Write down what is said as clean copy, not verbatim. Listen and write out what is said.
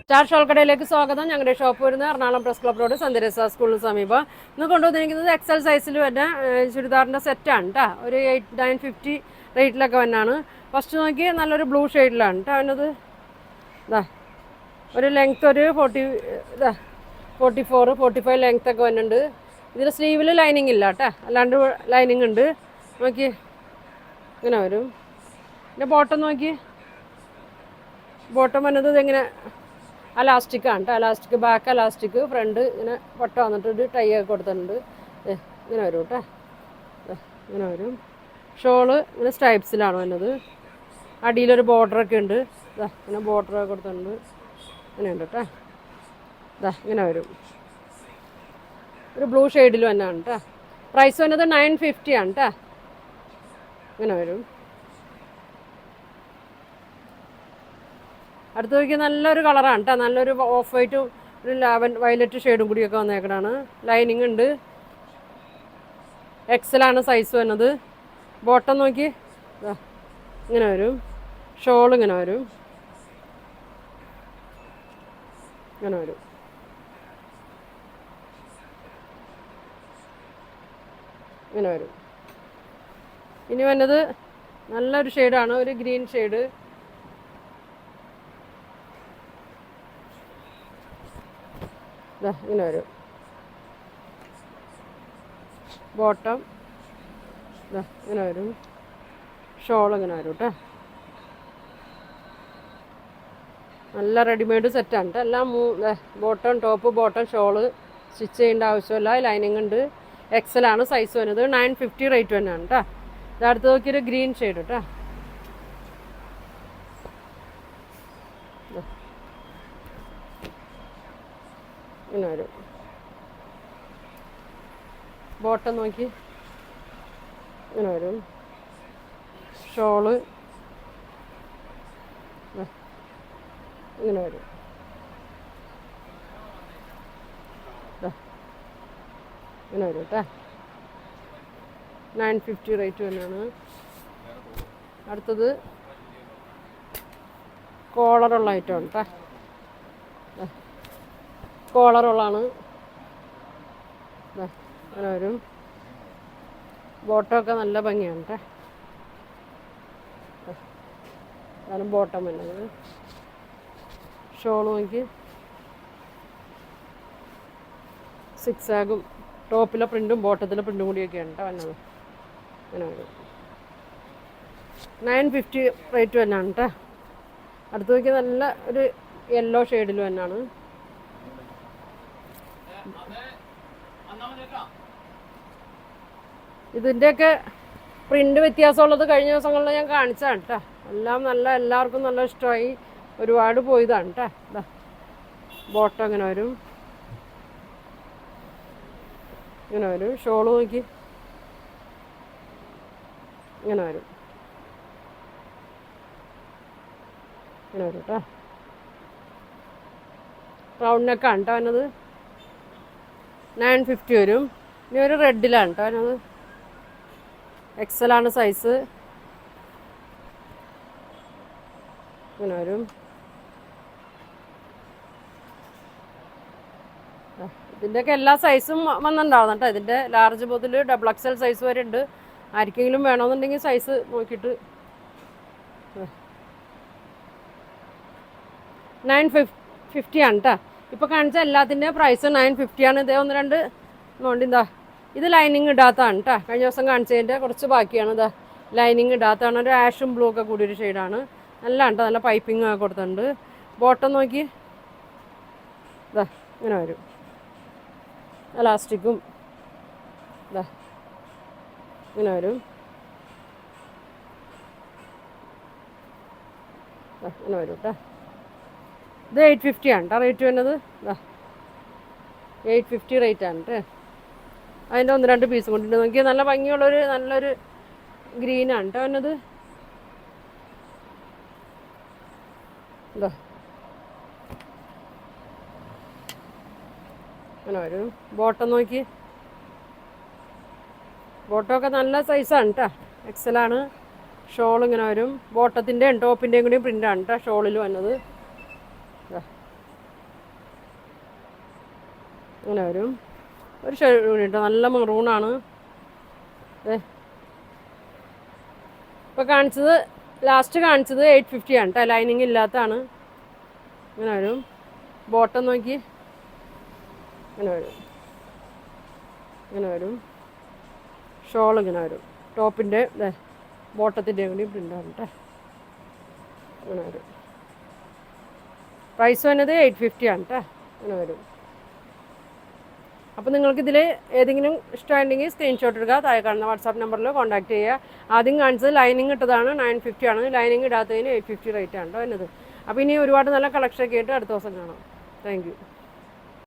Star ഷോൾക്കടയിലേക്ക് സ്വാഗതം. ഞങ്ങളുടെ shop വരുന്നത് എറണാകുളം പ്രസ് ക്ലബ് റോഡ് സന്ദരസ സ്കൂളിന് സമീപം. ഇന്ന് കൊണ്ടുവന്നിരിക്കുന്നത് എക്സൽ സൈസിൽ വരുന്ന ചുരിദാറിൻ്റെ സെറ്റാണ് കേട്ടോ. ഒരു 950 റേറ്റിലൊക്കെ വന്നാണ്. ഫസ്റ്റ് നോക്കി നല്ലൊരു ബ്ലൂ ഷെയ്ഡിലാണ് കേട്ടോ വന്നത്. ഇതാ ഒരു ലെങ്ത്ത് ഒരു 44-45 ലെങ്ത്ത് ഒക്കെ വന്നിട്ടുണ്ട്. ഇതിൽ സ്ലീവിൽ ലൈനിങ് ഇല്ല കേട്ടോ, അല്ലാണ്ട് ലൈനിങ് ഉണ്ട്. നോക്കി ഇങ്ങനെ വരും. പിന്നെ ബോട്ടം നോക്കി, ബോട്ടം വന്നത് ഇതെങ്ങനെ അലാസ്റ്റിക്കാണ് കേട്ടോ. അലാസ്റ്റിക്, ബാക്ക് അലാസ്റ്റിക്, ഫ്രണ്ട് ഇങ്ങനെ വട്ട വന്നിട്ട് ഒരു ടൈ ഒക്കെ കൊടുത്തിട്ടുണ്ട്. ഇങ്ങനെ വരും കേട്ടോ, ഇങ്ങനെ വരും. ഷോള് ഇങ്ങനെ സ്ട്രൈപ്സിലാണ് വന്നത്. അടിയിലൊരു ബോർഡറൊക്കെ ഉണ്ട്. ഇങ്ങനെ ബോർഡറൊക്കെ കൊടുത്തിട്ടുണ്ട്. ഇങ്ങനെ ഉണ്ട് കേട്ടോ. ഇങ്ങനെ വരും. ഒരു ബ്ലൂ ഷെയ്ഡിൽ തന്നെയാണ് കേട്ടോ. പ്രൈസ് വന്നത് 950 ആണ് കേട്ടോ. ഇങ്ങനെ വരും. അടുത്ത് നോക്കി നല്ലൊരു കളറാണ് കേട്ടോ. നല്ലൊരു ഓഫ് വൈറ്റും ഒരു വയലറ്റ് ഷെയ്ഡും കൂടിയൊക്കെ വന്നേക്കണാണ്. ലൈനിങ് ഉണ്ട്. എക്സലാണ് സൈസ് വന്നത്. ബോട്ടം നോക്കി ഇങ്ങനെ വരും. ഷോൾ ഇങ്ങനെ വരും. ഇങ്ങനെ വരും. ഇങ്ങനെ വരും. ഇനി വന്നത് നല്ലൊരു ഷെയ്ഡാണ്, ഒരു ഗ്രീൻ ഷെയ്ഡ്. ഇങ്ങനെ വരും. ബോട്ടം ഇങ്ങനെ വരും. ഷോൾ ഇങ്ങനെ വരും കേട്ടോ. നല്ല റെഡിമെയ്ഡ് സെറ്റാണ് കേട്ടോ. എല്ലാം bottom, top, bottom, shawl stitch ചെയ്യേണ്ട ആവശ്യമില്ല. ലൈനിങ് ഉണ്ട്. എക്സലാണ് സൈസ് വരുന്നത്. 950 റേറ്റ് തന്നെയാണ് കേട്ടോ. ഇതടുത്ത് നോക്കിയൊരു ഗ്രീൻ ഷെയ്ഡ് കേട്ടോ. ഇങ്ങനെ വരും. ബോട്ടം നോക്കി ഇങ്ങനെ വരും. ഷോള് ഇങ്ങനെ വരും. ഇങ്ങനെ വരും കേട്ടോ. 950 റേറ്റ് തന്നെയാണ്. അടുത്തത് കോളറുള്ള ഐറ്റമാണ് കേട്ടോ. കോളറുള്ളതാണ്. അങ്ങനെ വരും. ബോട്ടമൊക്കെ നല്ല ഭംഗിയാണ് കേട്ടോ. അതാണ് ബോട്ടം വരുന്നത്. ഷോൾ നോക്കി സിക്സാഗും ടോപ്പിലെ പ്രിൻറ്റും ബോട്ടത്തിലെ പ്രിൻറ്റും കൂടിയൊക്കെയാണ് കേട്ടോ വന്നത്. അങ്ങനെ വരും. 950 റേറ്റ് തന്നെയാണ് കേട്ടോ. അടുത്ത് നോക്കി നല്ല ഒരു യെല്ലോ ഷെയ്ഡിൽ തന്നെയാണ്. ഇതിൻ്റെയൊക്കെ പ്രിൻ്റ് വ്യത്യാസമുള്ളത് കഴിഞ്ഞ ദിവസങ്ങളിൽ ഞാൻ കാണിച്ചതാണ് കേട്ടോ. എല്ലാം എല്ലാവർക്കും നല്ല ഇഷ്ടമായി. ഒരുപാട് പോയതാണ് കേട്ടോ. ബോട്ടം ഇങ്ങനെ വരും. ഇങ്ങനെ വരും. ഷോള് നോക്കി ഇങ്ങനെ വരും. ഇങ്ങനെ വരും കേട്ടോ. റൗണ്ട് നെക്കാണ് കേട്ടോ വന്നത്. 950 വരും. ഇനി ഒരു റെഡിലാണ് കേട്ടോ വന്നത്. എക്സലാണ് സൈസ്. ഇങ്ങനെ വരും. ഇതിൻ്റെയൊക്കെ എല്ലാ സൈസും വന്നിട്ടുണ്ടാവും കേട്ടോ. ഇതിൻ്റെ ലാർജ് മുതൽ ഡബിൾ എക്സൽ സൈസ് വരെ ഉണ്ട്. ആർക്കെങ്കിലും വേണമെന്നുണ്ടെങ്കിൽ സൈസ് നോക്കിയിട്ട് 950 ആണ് കേട്ടോ. ഇപ്പോൾ കാണിച്ച എല്ലാത്തിൻ്റെ പ്രൈസ് 950 ആണ്. ഇതേ ഒന്ന് രണ്ട് നോണ്ടിന്താ ഇത് ലൈനിങ് ഇടാത്തതാണ് കേട്ടോ. കഴിഞ്ഞ ദിവസം കാണിച്ചതിൻ്റെ കുറച്ച് ബാക്കിയാണ്. ഇതാ ലൈനിങ് ഇടാത്തതാണ്. ഒരു ആഷും ബ്ലൂ ഒക്കെ കൂടിയൊരു ഷെയ്ഡാണ്. നല്ല കേട്ടോ. നല്ല പൈപ്പിംഗ് ഒക്കെ കൊടുത്തിട്ടുണ്ട്. ബോട്ടം നോക്കി ഇതാ ഇങ്ങനെ വരും. എലാസ്റ്റിക്കും ഇതാ ഇങ്ങനെ വരും. ഇങ്ങനെ വരും കേട്ടോ. ഇത് 850 ആണ് കേട്ടോ റേറ്റ് വരുന്നത്. 850 റേറ്റ് ആണ് കേട്ടോ. അതിൻ്റെ ഒന്ന് രണ്ട് പീസ് കൊണ്ടിട്ട് നോക്കി നല്ല ഭംഗിയുള്ളൊരു നല്ലൊരു ഗ്രീനാണ് കേട്ടോ വരുന്നത്. എന്താ അങ്ങനെ വരും. ബോട്ടം നോക്കി. ബോട്ടമൊക്കെ നല്ല സൈസാണ് കേട്ടോ. എക്സലാണ്. ഷോൾ ഇങ്ങനെ വരും. ബോട്ടത്തിൻ്റെയും ടോപ്പിൻ്റെയും കൂടിയും പ്രിൻ്റാണ് കേട്ടോ ഷോളിൽ വന്നത്. അങ്ങനെ വരും. ഒരു ഷർട്ട് കേട്ടോ, നല്ല മെറൂണാണ്. ഇപ്പോൾ കാണിച്ചത് ലാസ്റ്റ് കാണിച്ചത് 850 ആണ് കേട്ടോ, ലൈനിങ് ഇല്ലാത്തതാണ്. ഇങ്ങനെ വരും. ബോട്ടം നോക്കി ഇങ്ങനെ വരും, ഇങ്ങനെ വരും. ഷോൾ ഇങ്ങനെ വരും. ടോപ്പിൻ്റെ ബോട്ടത്തിൻ്റെ കൂടി പ്രിൻ്റാണ് കേട്ടോ. ഇങ്ങനെ വരും. പ്രൈസ് വന്നത് 850 ആണ് കേട്ടോ. ഇങ്ങനെ വരും. അപ്പോൾ നിങ്ങൾക്കിതിൽ ഏതെങ്കിലും ഇഷ്ടമുണ്ടെങ്കിൽ സ്ക്രീൻഷോട്ട് എടുക്കുക, താഴെ കാണുന്ന വാട്സാപ്പ് നമ്പറിൽ കോൺടാക്ട് ചെയ്യുക. ആദ്യം കാണിച്ചത് ലൈനിങ് ഇട്ടതാണ് 950 ആണ്, ലൈനിങ് ഇടാത്തതിന് 850 റേറ്റ് ആണ് കേട്ടോ വരുന്നത്. അപ്പോൾ ഇനി ഒരുപാട് നല്ല കളക്ഷനൊക്കെ ആയിട്ട് അടുത്ത ദിവസം കാണാം. Thank you.